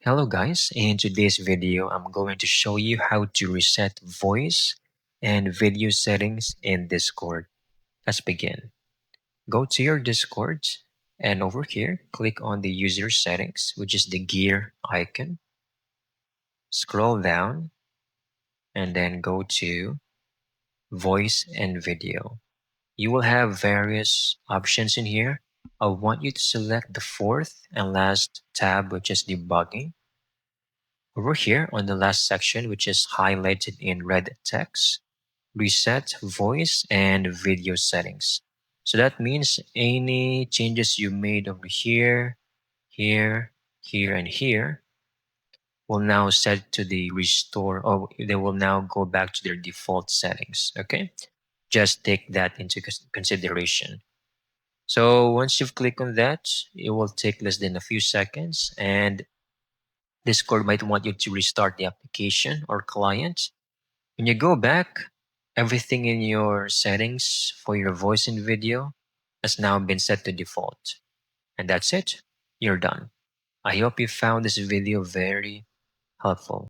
Hello guys, in today's video I'm going to show you how to reset voice and video settings in Discord. Let's begin. Go to your Discord and over here click on the user settings, which is the gear icon. Scroll down and then go to voice and video. You will have various options in here. I want you to select the fourth and last tab, which is debugging. Over here on the last section, which is highlighted in red text, reset voice and video settings. So that means any changes you made over here, here, here, and here will now set to the restore, or they will now go back to their default settings. Okay, just take that into consideration. So once you've clicked on that, it will take less than a few seconds, and Discord might want you to restart the application or client. When you go back, everything in your settings for your voice and video has now been set to default. And that's it. You're done. I hope you found this video very helpful.